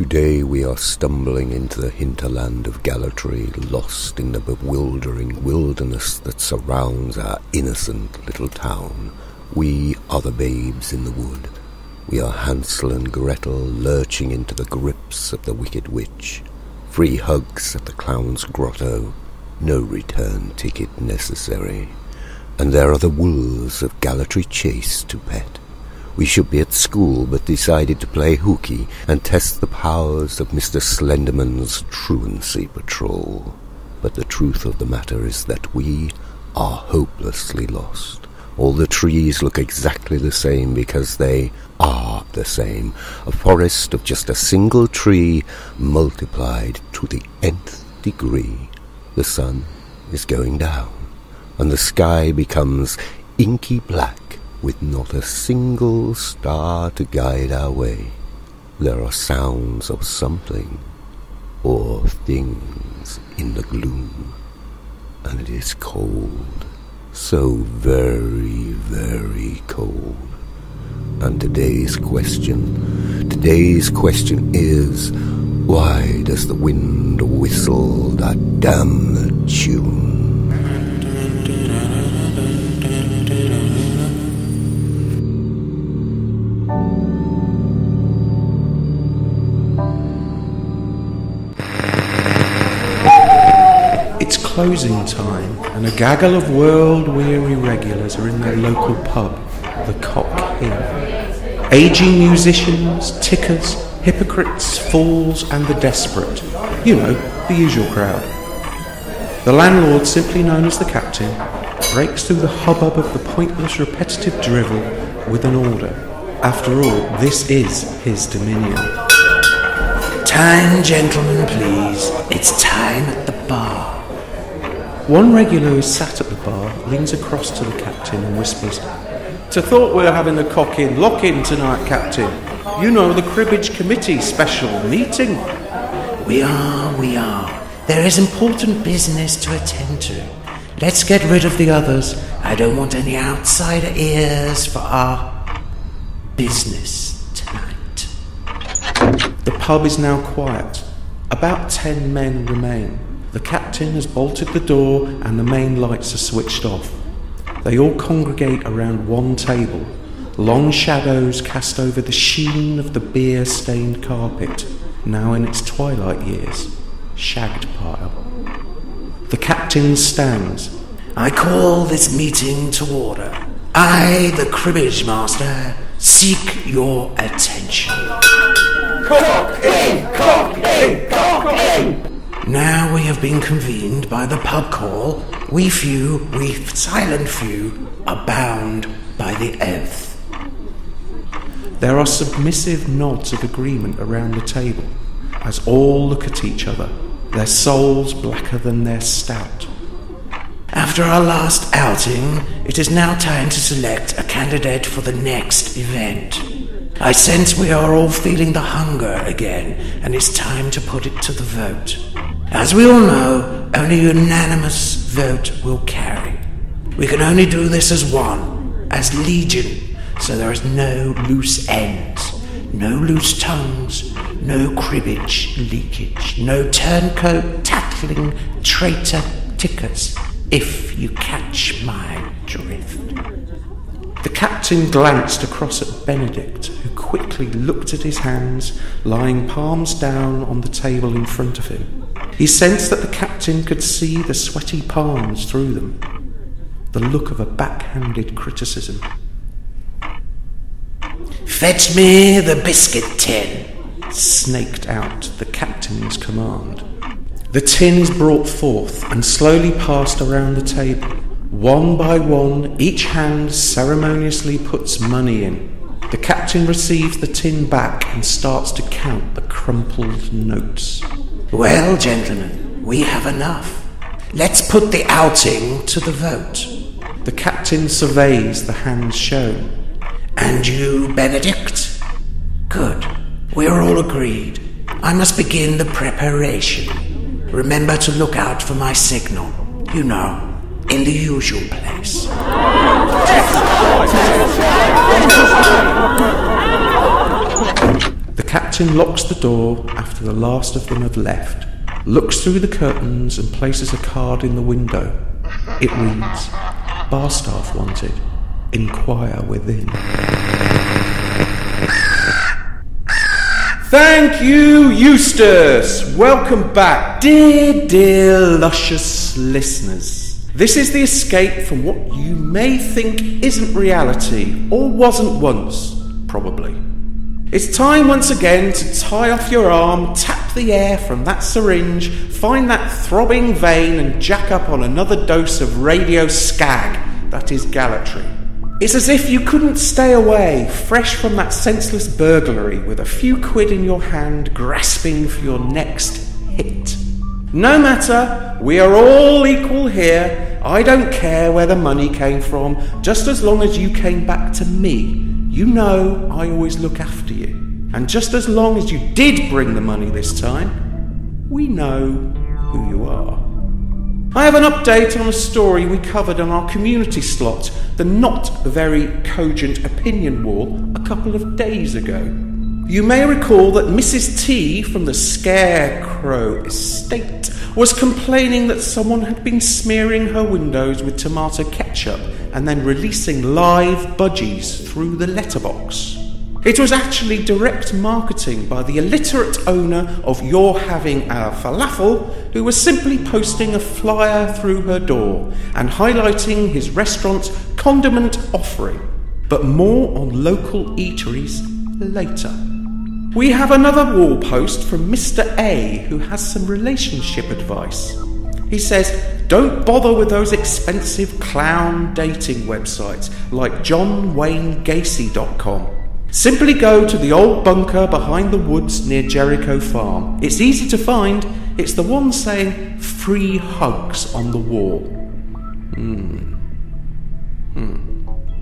Today we are stumbling into the hinterland of Galatry, lost in the bewildering wilderness that surrounds our innocent little town. We are the babes in the wood. We are Hansel and Gretel lurching into the grips of the wicked witch. Free hugs at the clown's grotto, no return ticket necessary. And there are the wolves of Galatry Chase to pet. We should be at school, but decided to play hooky and test the powers of Mr. Slenderman's truancy patrol. But the truth of the matter is that we are hopelessly lost. All the trees look exactly the same because they are the same. A forest of just a single tree multiplied to the nth degree. The sun is going down, and the sky becomes inky black, with not a single star to guide our way. There are sounds of something or things in the gloom, and it is cold, so very, very cold. And today's question is, why does the wind whistle that damn tune? It's closing time, and a gaggle of world-weary regulars are in their local pub, the Cock Inn. Aging musicians, tickers, hypocrites, fools, and the desperate. You know, the usual crowd. The landlord, simply known as the captain, breaks through the hubbub of the pointless, repetitive drivel with an order. After all, this is his dominion. Time, gentlemen, please. It's time at the bar. One regular who is sat at the bar leans across to the captain and whispers, "I thought we were having a cock-in, lock-in tonight, Captain. You know, the cribbage committee special meeting." We are. There is important business to attend to. Let's get rid of the others. I don't want any outsider ears for our business tonight. The pub is now quiet. About 10 men remain. The captain has bolted the door and the main lights are switched off. They all congregate around one table. Long shadows cast over the sheen of the beer-stained carpet, now in its twilight years, shagged pile. The captain stands. I call this meeting to order. I, the cribbage master, seek your attention. Cock in! Cock in! Cock in! Now we have been convened by the pub call. We silent few, are bound by the oath. There are submissive nods of agreement around the table, as all look at each other, their souls blacker than their stout. After our last outing, it is now time to select a candidate for the next event. I sense we are all feeling the hunger again, and it's time to put it to the vote. As we all know, only a unanimous vote will carry. We can only do this as one, as legion, so there is no loose ends, no loose tongues, no cribbage leakage, no turncoat, tattling, traitor tickets, if you catch my drift. The captain glanced across at Benedict, who quickly looked at his hands, lying palms down on the table in front of him. He sensed that the captain could see the sweaty palms through them, the look of a backhanded criticism. Fetch me the biscuit tin, snaked out the captain's command. The tin is brought forth and slowly passed around the table. One by one, each hand ceremoniously puts money in. The captain receives the tin back and starts to count the crumpled notes. Well, gentlemen, we have enough. Let's put the outing to the vote. The captain surveys the hands shown. And you, Benedict? Good. We're all agreed. I must begin the preparation. Remember to look out for my signal. You know, in the usual place. The captain locks the door after the last of them have left, looks through the curtains and places a card in the window. It reads, "Bar staff wanted. Inquire within." Thank you, Eustace! Welcome back, dear luscious listeners. This is the escape from what you may think isn't reality, or wasn't once, probably. It's time once again to tie off your arm, tap the air from that syringe, find that throbbing vein and jack up on another dose of radio skag, that is Gallatry. It's as if you couldn't stay away, fresh from that senseless burglary, with a few quid in your hand, grasping for your next hit. No matter, we are all equal here. I don't care where the money came from, just as long as you came back to me. You know I always look after you. And just as long as you did bring the money this time, we know who you are. I have an update on a story we covered on our community slot, the not very cogent opinion wall, a couple of days ago. You may recall that Mrs. T from the Scarecrow estate was complaining that someone had been smearing her windows with tomato ketchup and then releasing live budgies through the letterbox. It was actually direct marketing by the illiterate owner of You're Having a Falafel, who was simply posting a flyer through her door and highlighting his restaurant's condiment offering. But more on local eateries later. We have another wall post from Mr. A, who has some relationship advice. He says, don't bother with those expensive clown dating websites like JohnWayneGacy.com. Simply go to the old bunker behind the woods near Jericho Farm. It's easy to find. It's the one saying free hugs on the wall.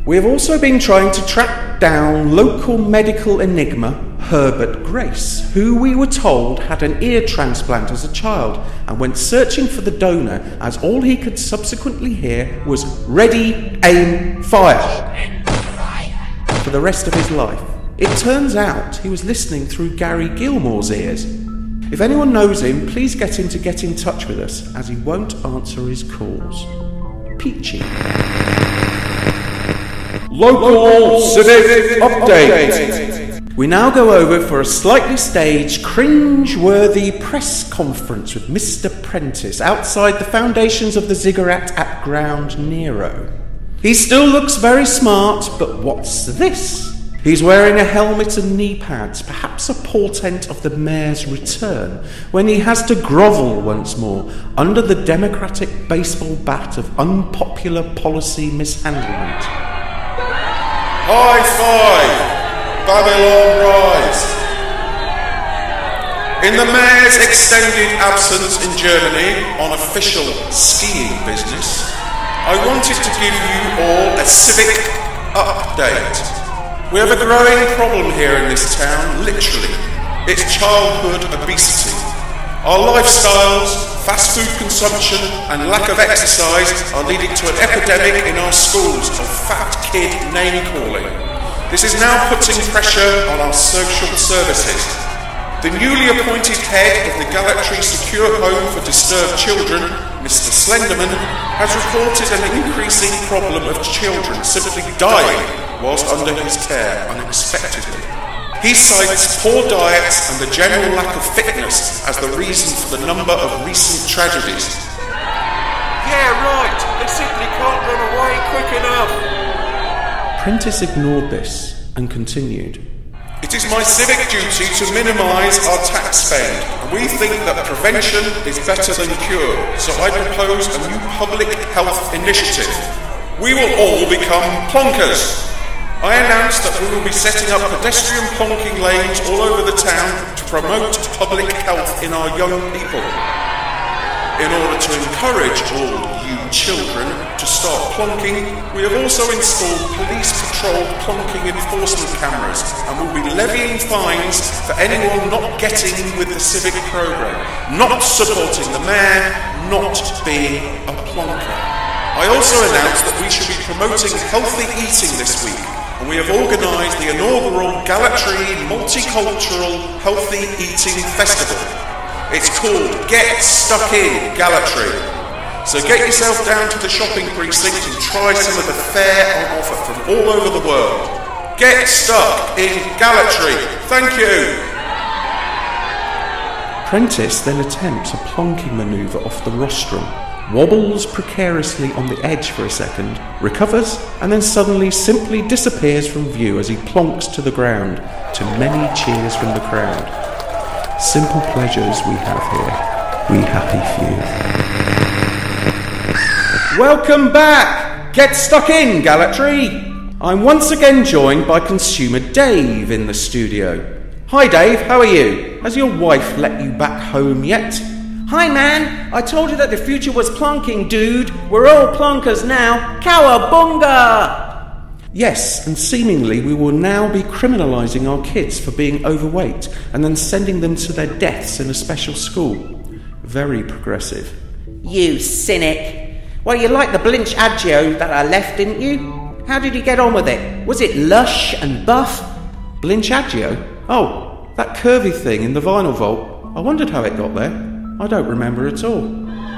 We have also been trying to track down local medical enigma Herbert Grace, who we were told had an ear transplant as a child and went searching for the donor, as all he could subsequently hear was "Ready, aim, fire" for the rest of his life. It turns out he was listening through Gary Gilmore's ears. If anyone knows him, please get him to get in touch with us, as he won't answer his calls. Peachy. Local Civic Update. We now go over for a slightly staged, cringe-worthy press conference with Mr. Prentice outside the foundations of the ziggurat at Ground Nero. He still looks very smart, but what's this? He's wearing a helmet and knee pads, perhaps a portent of the mayor's return, when he has to grovel once more under the democratic baseball bat of unpopular policy mishandlement. High five! Babylon rise! In the mayor's extended absence in Germany on official skiing business, I wanted to give you all a civic update. We have a growing problem here in this town, literally. It's childhood obesity. Our lifestyles, fast food consumption and lack of exercise are leading to an epidemic in our schools of fat kid name calling. This is now putting pressure on our social services. The newly appointed head of the Gallatry Secure Home for Disturbed Children, Mr. Slenderman, has reported an increasing problem of children simply dying whilst under his care unexpectedly. He cites poor diets and the general lack of fitness as the reason for the number of recent tragedies. Yeah, right, they simply can't run away quick enough. Prentice ignored this and continued. It is my civic duty to minimise our tax spend, and we think that prevention is better than cure, so I propose a new public health initiative. We will all become plonkers. I announced that we will be setting up pedestrian plonking lanes all over the town to promote public health in our young people. In order to encourage all you children to start plonking, we have also installed police-patrolled plonking enforcement cameras and will be levying fines for anyone not getting with the civic programme, not supporting the mayor, not being a plonker. I also announced that we should be promoting healthy eating this week, and we have organised the inaugural Gallatry Multicultural Healthy Eating Festival. It's called Get Stuck In Gallatry. So get yourself down to the shopping precinct and try some of the fare on offer from all over the world. Get stuck in Gallatry. Thank you. Prentice then attempts a plonking manoeuvre off the rostrum, wobbles precariously on the edge for a second, recovers, and then suddenly simply disappears from view as he plonks to the ground, to many cheers from the crowd. Simple pleasures we have here, we happy few. Welcome back! Get stuck in, Gallatry! I'm once again joined by consumer Dave in the studio. Hi Dave, how are you? Has your wife let you back home yet? Hi man, I told you that the future was plonking, dude. We're all plonkers now. Cowabunga! Yes, and seemingly we will now be criminalising our kids for being overweight and then sending them to their deaths in a special school. Very progressive. You cynic. Well, you liked the Blinch Agio that I left, didn't you? How did you get on with it? Was it lush and buff? Blinch Agio? Oh, that curvy thing in the vinyl vault. I wondered how it got there. I don't remember at all.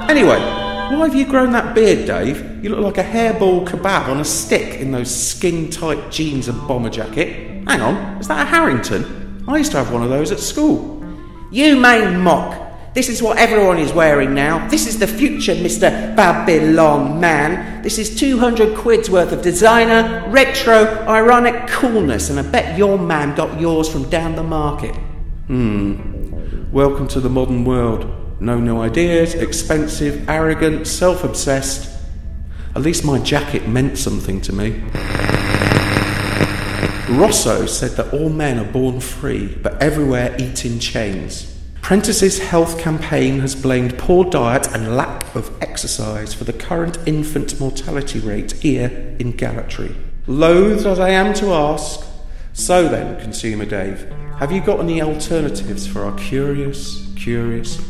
Anyway, why have you grown that beard, Dave? You look like a hairball kebab on a stick in those skin-tight jeans and bomber jacket. Hang on, is that a Harrington? I used to have one of those at school. You main mock. This is what everyone is wearing now. This is the future, Mr. Babylon Man. This is 200 quid's worth of designer, retro, ironic coolness, and I bet your man got yours from down the market. Welcome to the modern world. No ideas, expensive, arrogant, self-obsessed. At least my jacket meant something to me. Rosso said that all men are born free, but everywhere eat in chains. Prentice's health campaign has blamed poor diet and lack of exercise for the current infant mortality rate here in Gallatry. Loath as I am to ask, so then, Consumer Dave, have you got any alternatives for our curious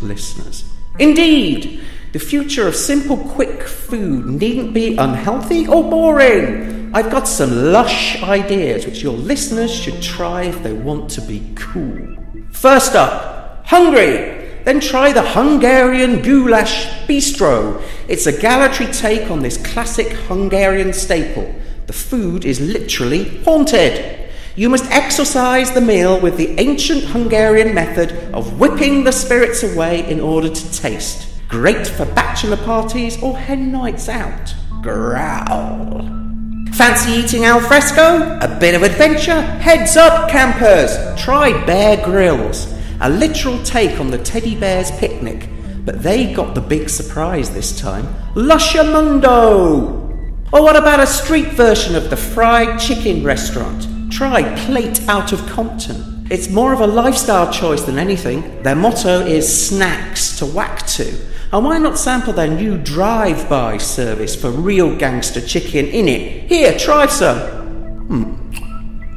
listeners? Indeed! The future of simple, quick food needn't be unhealthy or boring. I've got some lush ideas which your listeners should try if they want to be cool. First up, hungry? Then try the Hungarian Goulash Bistro. It's a Gallatry take on this classic Hungarian staple. The food is literally haunted. You must exorcise the meal with the ancient Hungarian method of whipping the spirits away in order to taste. Great for bachelor parties or hen nights out. Growl. Fancy eating al fresco? A bit of adventure? Heads up, campers! Try Bear Grylls. A literal take on the teddy bear's picnic. But they got the big surprise this time. Lushamundo! Or what about a street version of the fried chicken restaurant? Try Plate Out of Compton. It's more of a lifestyle choice than anything. Their motto is snacks to whack to. And why not sample their new drive-by service for real gangster chicken in it? Here, try some.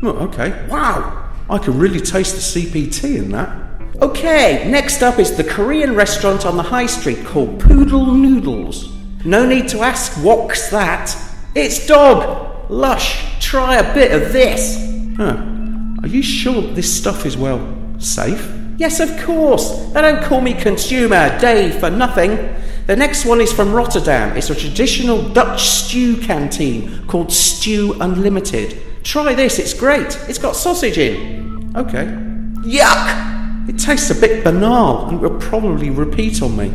Oh, okay. Wow, I can really taste the CPT in that. Okay, next up is the Korean restaurant on the high street called Poodle Noodles. No need to ask what's that. It's dog. Lush, try a bit of this. Are you sure this stuff is, well, safe? Yes, of course. They don't call me Consumer Dave for nothing. The next one is from Rotterdam. It's a traditional Dutch stew canteen called Stew Unlimited. Try this, it's great. It's got sausage in. Okay. Yuck! It tastes a bit banal and will probably repeat on me.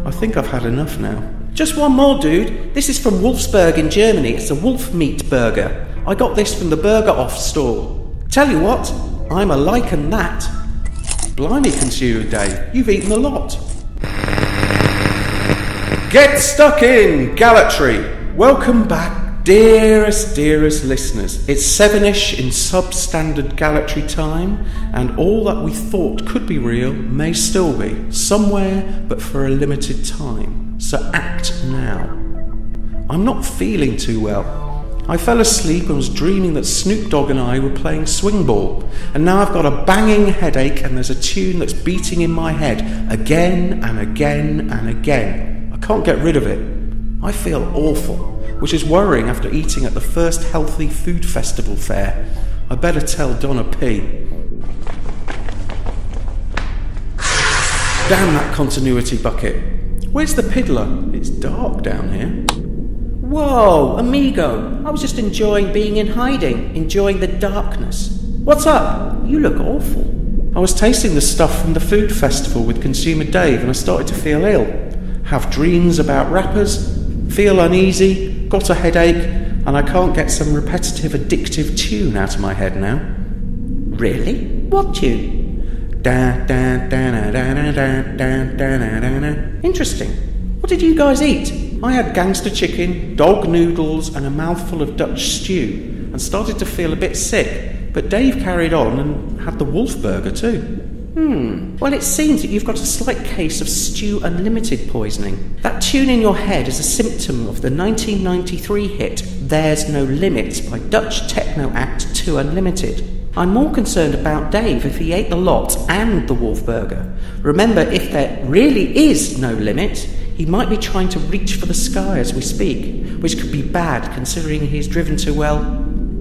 I think I've had enough now. Just one more, dude. This is from Wolfsburg in Germany. It's a wolf meat burger. I got this from the Burger Off stall. Tell you what, I'm a liking that. Blimey, Consumer Dave, you've eaten a lot. Get stuck in, Gallatry. Welcome back, dearest listeners. It's 7ish in substandard Gallatry time, and all that we thought could be real may still be, somewhere but for a limited time. So act now. I'm not feeling too well. I fell asleep and was dreaming that Snoop Dogg and I were playing swing ball, and now I've got a banging headache and there's a tune that's beating in my head again and again and again. I can't get rid of it. I feel awful. which is worrying after eating at the first healthy food festival fair. I better tell Donna P. Damn that continuity bucket. Where's the piddler? It's dark down here. Whoa, amigo. I was just enjoying being in hiding, enjoying the darkness. What's up? You look awful. I was tasting the stuff from the food festival with Consumer Dave and I started to feel ill. Have dreams about rappers, feel uneasy, got a headache, and I can't get some repetitive addictive tune out of my head now. Really? What tune? Interesting. What did you guys eat? I had gangster chicken, dog noodles, and a mouthful of Dutch stew, and started to feel a bit sick, but Dave carried on and had the Wolf burger too. Well, it seems that you've got a slight case of Stew Unlimited poisoning. That tune in your head is a symptom of the 1993 hit There's No Limit by Dutch techno act 2 Unlimited. I'm more concerned about Dave if he ate the lot and the Wolf burger. Remember, if there really is no limit, he might be trying to reach for the sky as we speak, which could be bad considering he's driven to, well,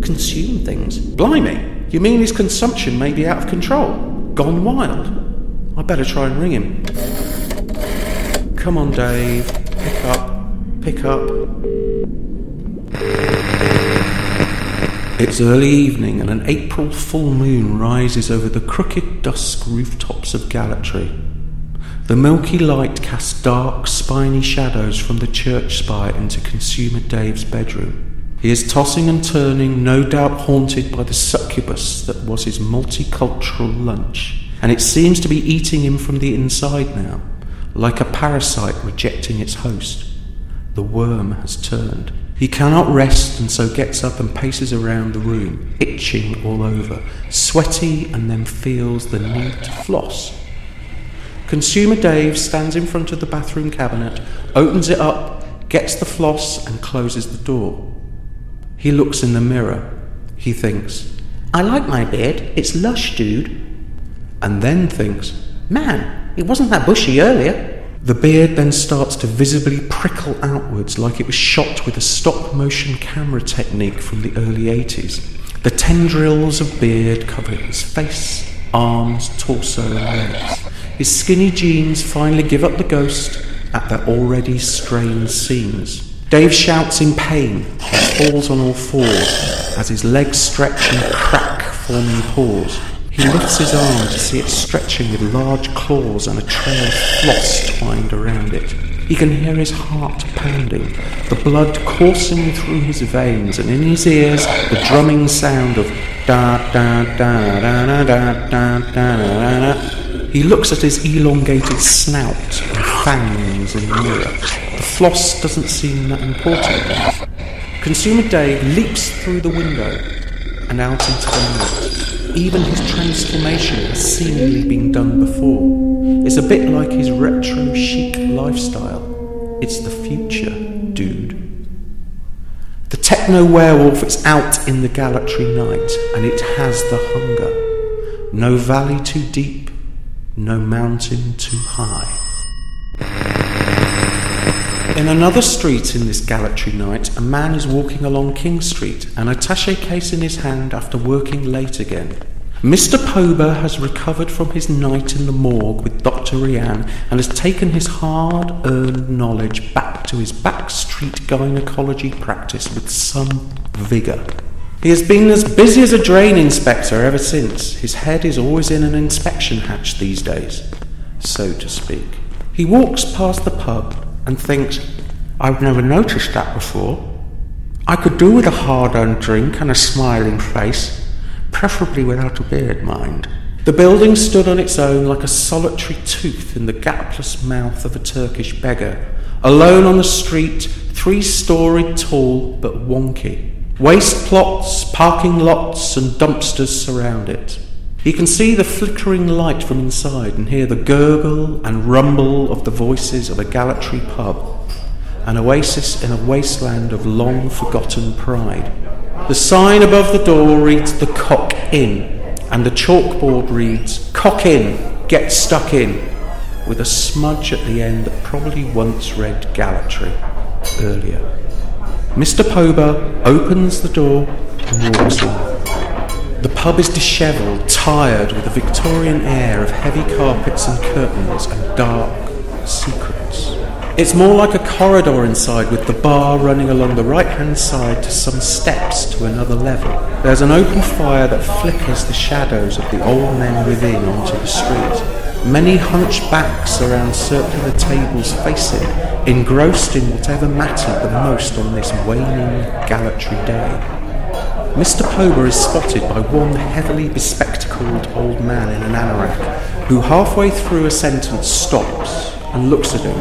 consume things. Blimey, you mean his consumption may be out of control? Gone wild? I better try and ring him. Come on, Dave. Pick up. Pick up. It's early evening and an April full moon rises over the crooked dusk rooftops of Galatry. The milky light casts dark, spiny shadows from the church spire into Consumer Dave's bedroom. He is tossing and turning, no doubt haunted by the succubus that was his multicultural lunch, and it seems to be eating him from the inside now, like a parasite rejecting its host. The worm has turned. He cannot rest and so gets up and paces around the room, itching all over, sweaty, and then feels the need to floss. Consumer Dave stands in front of the bathroom cabinet, opens it up, gets the floss and closes the door. He looks in the mirror. He thinks, I like my beard, it's lush, dude. And then thinks, man, it wasn't that bushy earlier. The beard then starts to visibly prickle outwards like it was shot with a stop-motion camera technique from the early 80s. The tendrils of beard cover his face, arms, torso and legs. His skinny jeans finally give up the ghost at their already strained seams. Dave shouts in pain and falls on all fours as his legs stretch and crack, forming paws. He lifts his arm to see it stretching with large claws and a trail of floss twined around it. He can hear his heart pounding, the blood coursing through his veins, and in his ears the drumming sound of da-da-da-da-da-da-da-da-da-da. He looks at his elongated snout and fangs in the mirror. The floss doesn't seem that important. Consumer Dave leaps through the window and out into the night. Even his transformation has seemingly been done before. It's a bit like his retro chic lifestyle. It's the future, dude. The Techno Werewolf is out in the Galatry night, and it has the hunger. No valley too deep, no mountain too high. In another street in this Galatry night, a man is walking along King Street, an attaché case in his hand after working late again. Mr. Pober has recovered from his night in the morgue with Dr. Rianne and has taken his hard-earned knowledge back to his backstreet gynecology practice with some vigour. He has been as busy as a drain inspector ever since. His head is always in an inspection hatch these days, so to speak. He walks past the pub and thinks, I've never noticed that before. I could do with a hard-earned drink and a smiling face, preferably without a beard, mind. The building stood on its own like a solitary tooth in the gapless mouth of a Turkish beggar, alone on the street, 3-storied tall but wonky. Waste plots, parking lots and dumpsters surround it. He can see the flickering light from inside and hear the gurgle and rumble of the voices of a Galatry pub, an oasis in a wasteland of long-forgotten pride. The sign above the door reads The Cock Inn, and the chalkboard reads, Cock In, get stuck in, with a smudge at the end that probably once read Galatry earlier. Mr. Pober opens the door and walks in. The pub is dishevelled, tired, with a Victorian air of heavy carpets and curtains and dark secrets. It's more like a corridor inside, with the bar running along the right-hand side to some steps to another level. There's an open fire that flickers the shadows of the old men within onto the street. Many hunchbacks around circular tables facing, engrossed in whatever mattered the most on this waning Gallatry day. Mr. Pober is spotted by one heavily bespectacled old man in an anorak, who halfway through a sentence stops and looks at him.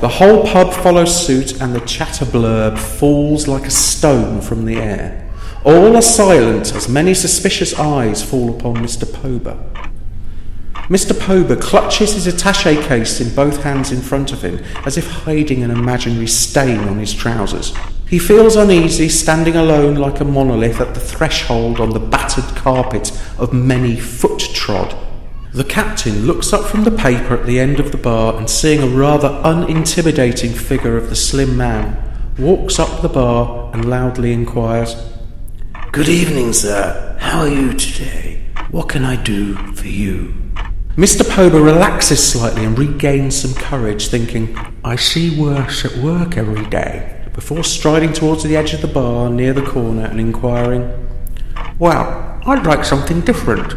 The whole pub follows suit, and the chatter blurb falls like a stone from the air. All are silent as many suspicious eyes fall upon Mr. Pober. Mr. Pober clutches his attaché case in both hands in front of him, as if hiding an imaginary stain on his trousers. He feels uneasy, standing alone like a monolith at the threshold on the battered carpet of many foot trod. The captain looks up from the paper at the end of the bar, and seeing a rather unintimidating figure of the slim man, walks up the bar and loudly inquires, "Good evening, sir. How are you today? What can I do for you?" Mr. Pober relaxes slightly and regains some courage, thinking, "I see worse at work every day," before striding towards the edge of the bar near the corner and inquiring, "Well, I'd like something different.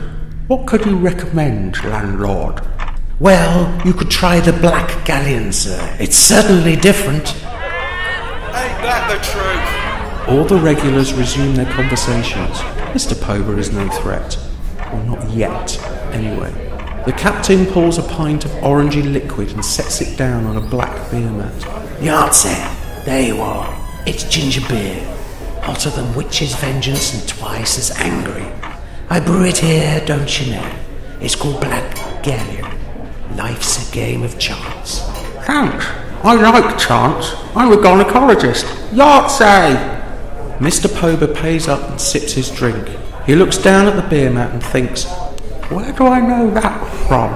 What could you recommend, landlord?" "Well, you could try the Black Galleon, sir. It's certainly different." Ain't that the truth? All the regulars resume their conversations. Mr. Pober is no threat. Well, not yet, anyway. The captain pulls a pint of orangey liquid and sets it down on a black beer mat. "Yahtzee, there you are. It's ginger beer. Hotter than witch's vengeance and twice as angry. I brew it here, don't you know? It's called Black Galleon. Life's a game of chance." "Thanks. I like chance. I'm a gynecologist. Yahtzee!" Mr. Pober pays up and sips his drink. He looks down at the beer mat and thinks, "Where do I know that from?"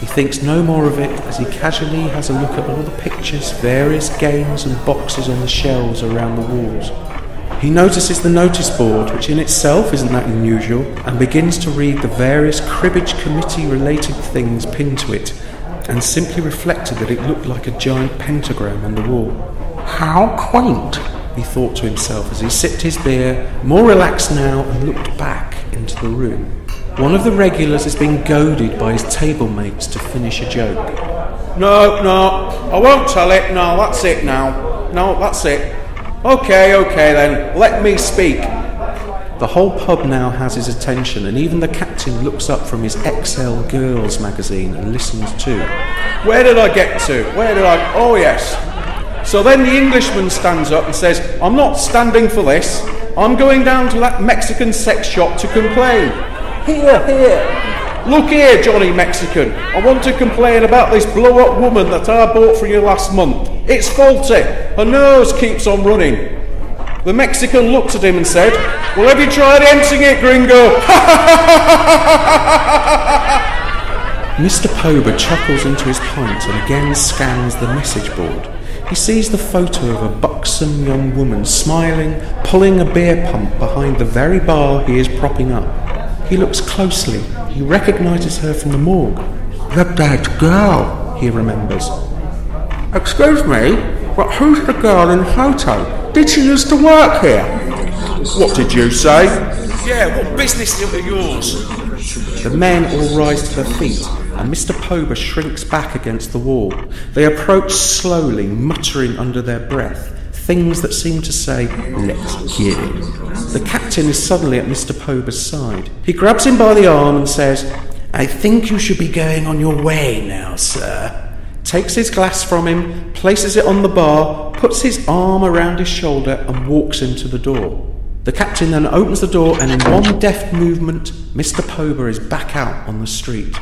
He thinks no more of it as he casually has a look at all the pictures, various games and boxes on the shelves around the walls. He notices the notice board, which in itself isn't that unusual, and begins to read the various cribbage committee-related things pinned to it, and simply reflected that it looked like a giant pentagram on the wall. "How quaint," he thought to himself as he sipped his beer, more relaxed now, and looked back into the room. One of the regulars is being goaded by his table mates to finish a joke. No, I won't tell it. No, that's it now. No, that's it. Okay then, let me speak." The whole pub now has his attention, and even the captain looks up from his XL Girls magazine and listens too. Where did I get to? Oh yes. So then the Englishman stands up and says, "I'm not standing for this. I'm going down to that Mexican sex shop to complain. Here. Look here, Johnny Mexican. I want to complain about this blow-up woman that I bought for you last month. It's faulty. Her nose keeps on running." The Mexican looked at him and said, "Well, have you tried emptying it, gringo?" Mr. Pober chuckles into his pint and again scans the message board. He sees the photo of a buxom young woman smiling, pulling a beer pump behind the very bar he is propping up. He looks closely. He recognises her from the morgue. "The dead girl," he remembers. "Excuse me, but who's the girl in the photo? Did she used to work here?" What did you say? Yeah, what business is it yours? The men all rise to their feet, and Mr. Pober shrinks back against the wall. They approach slowly, muttering under their breath, things that seem to say, "Let's get it." The captain is suddenly at Mr. Pober's side. He grabs him by the arm and says, "I think you should be going on your way now, sir." Takes his glass from him, places it on the bar, puts his arm around his shoulder and walks into the door. The captain then opens the door, and in one deft movement, Mr. Pober is back out on the street.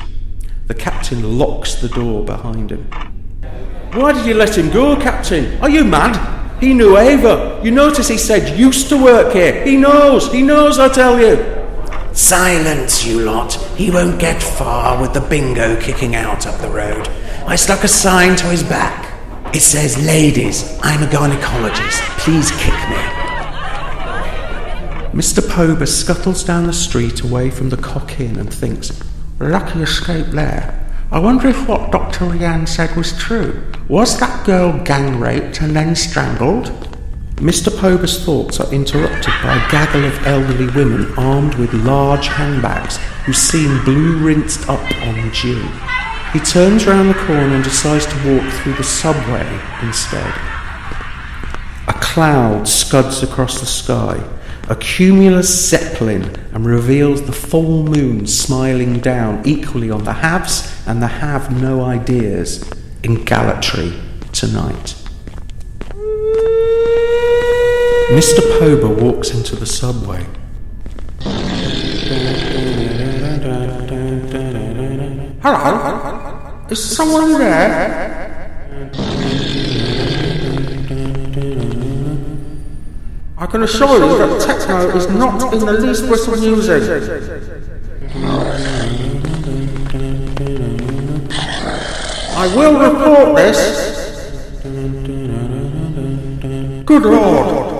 The captain locks the door behind him. "Why did you let him go, Captain? Are you mad? He knew Ava. You notice he said used to work here. He knows, I tell you." "Silence, you lot. He won't get far with the bingo kicking out up the road. I stuck a sign to his back. It says, ladies, I'm a gynecologist. Please kick me. Mr. Pober scuttles down the street away from the Cock Inn and thinks, lucky escape there. I wonder if what Dr. Rianne said was true. Was that girl gang raped and then strangled? Mr. Pober's thoughts are interrupted by a gaggle of elderly women armed with large handbags who seem blue-rinsed up on gin. He turns round the corner and decides to walk through the subway instead. A cloud scuds across the sky, a cumulus zeppelin, and reveals the full moon smiling down equally on the haves and the have-no ideas in Gallatry tonight. Mr. Pober walks into the subway. Hello? Is someone there? I can assure you that techno is not in the least bit amusing. I will report this. Good Lord.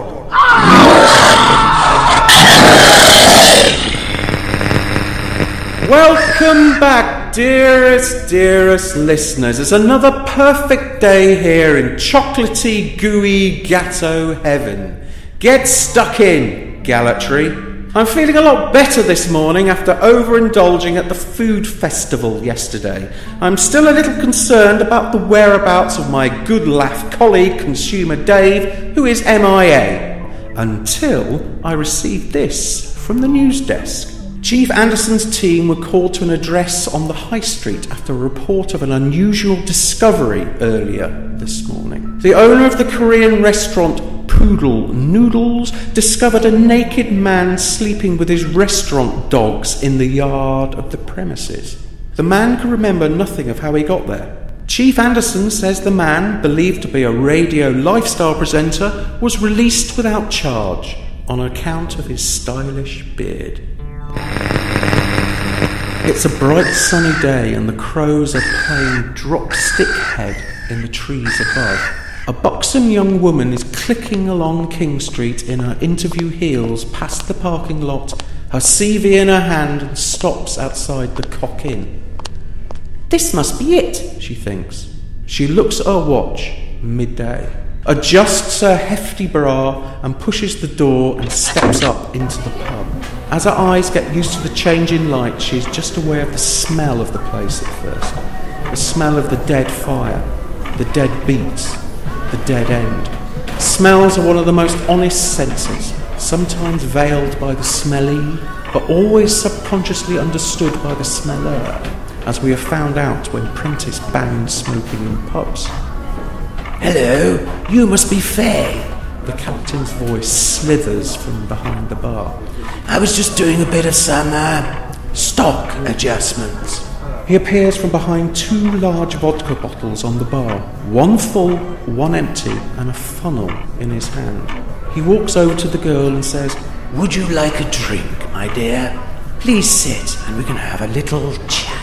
Welcome back, dearest listeners. It's another perfect day here in chocolatey, gooey gatto heaven. Get stuck in, Gallatry. I'm feeling a lot better this morning after overindulging at the food festival yesterday. I'm still a little concerned about the whereabouts of my good laugh colleague, Consumer Dave, who is MIA, until I received this from the news desk. Chief Anderson's team were called to an address on the High Street after a report of an unusual discovery earlier this morning. The owner of the Korean restaurant Poodle Noodles discovered a naked man sleeping with his restaurant dogs in the yard of the premises. The man could remember nothing of how he got there. Chief Anderson says the man, believed to be a radio lifestyle presenter, was released without charge on account of his stylish beard. It's a bright sunny day and the crows are playing drop stick head in the trees above. A buxom young woman is clicking along King Street in her interview heels past the parking lot, her CV in her hand, and stops outside the Cock Inn. This must be it, she thinks. She looks at her watch, midday, adjusts her hefty bra and pushes the door and steps up into the pub. As her eyes get used to the change in light, she is just aware of the smell of the place at first. The smell of the dead fire, the dead beats, the dead end. Smells are one of the most honest senses, sometimes veiled by the smelly, but always subconsciously understood by the smeller, as we have found out when Prentice banned smoking in pubs. Hello, you must be Faye. The captain's voice slithers from behind the bar. I was just doing a bit of some stock adjustments. He appears from behind two large vodka bottles on the bar, one full, one empty, and a funnel in his hand. He walks over to the girl and says, Would you like a drink, my dear? Please sit and we can have a little chat.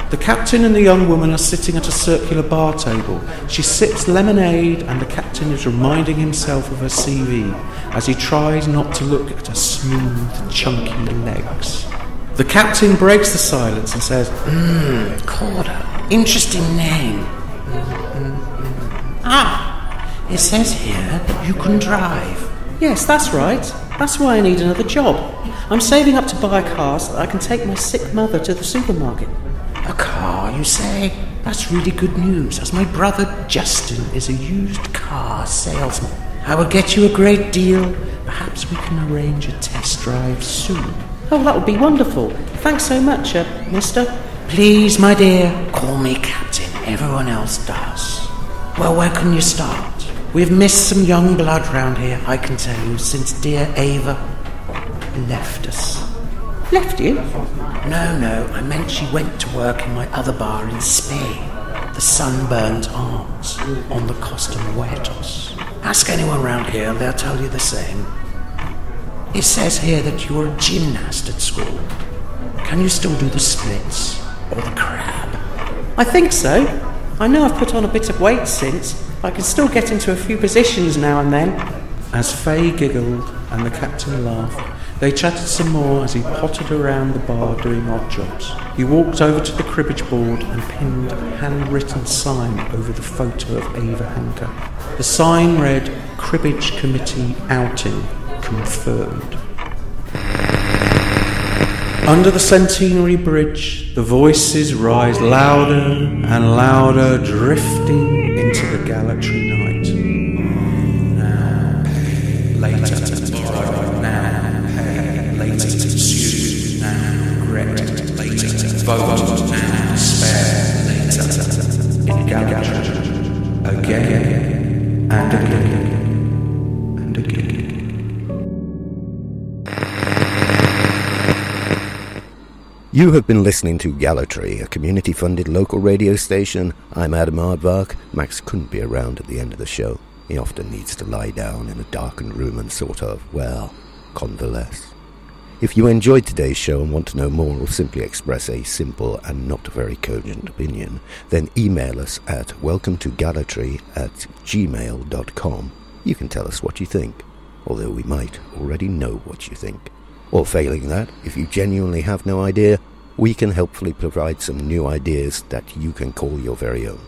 The captain and the young woman are sitting at a circular bar table. She sips lemonade and the captain is reminding himself of her CV as he tries not to look at her smooth, chunky legs. The captain breaks the silence and says, Corder, interesting name. It says here that you can drive. Yes, that's right. That's why I need another job. I'm saving up to buy a car so that I can take my sick mother to the supermarket. A car, you say? That's really good news, as my brother Justin is a used car salesman. I will get you a great deal. Perhaps we can arrange a test drive soon. Oh, that would be wonderful. Thanks so much, mister. Please, my dear, call me Captain. Everyone else does. Well, where can you start? We've missed some young blood round here, I can tell you, since dear Ava left us. Left you? No, I meant she went to work in my other bar in Spain, the Sunburnt Arms, on the Costa Muertos. Ask anyone round here, they'll tell you the same. It says here that you were a gymnast at school. Can you still do the splits or the crab? I think so. I know I've put on a bit of weight since. I can still get into a few positions now and then. As Faye giggled and the captain laughed, they chatted some more as he pottered around the bar doing odd jobs. He walked over to the cribbage board and pinned a handwritten sign over the photo of Ava Hanker. The sign read, "Cribbage Committee Outing Confirmed." Under the Centenary Bridge, the voices rise louder and louder, drifting into the Gallatry night. Now, later, tomorrow, now, hey, later, soon, now, regret, later, vote, now, spare, later, in Gallatry, again and again and again. You have been listening to Gallatry, a community-funded local radio station. I'm Adam Aardvark. Max couldn't be around at the end of the show. He often needs to lie down in a darkened room and sort of, well, convalesce. If you enjoyed today's show and want to know more or simply express a simple and not very cogent opinion, then email us at welcometogallatry@gmail.com. You can tell us what you think, although we might already know what you think. Or failing that, if you genuinely have no idea, we can helpfully provide some new ideas that you can call your very own.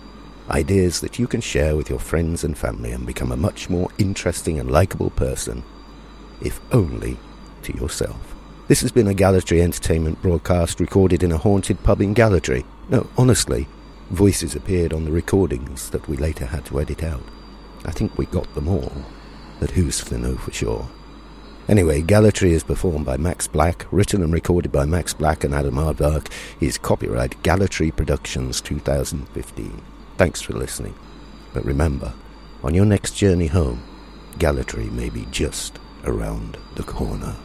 Ideas that you can share with your friends and family and become a much more interesting and likeable person, if only to yourself. This has been a Gallatry Entertainment broadcast recorded in a haunted pub in Gallatry. No, honestly, voices appeared on the recordings that we later had to edit out. I think we got them all, but who's to know for sure? Anyway, Gallatry is performed by Max Black, written and recorded by Max Black and Adam Aardvark. Is copyright Gallatry Productions 2015. Thanks for listening. But remember, on your next journey home, Gallatry may be just around the corner.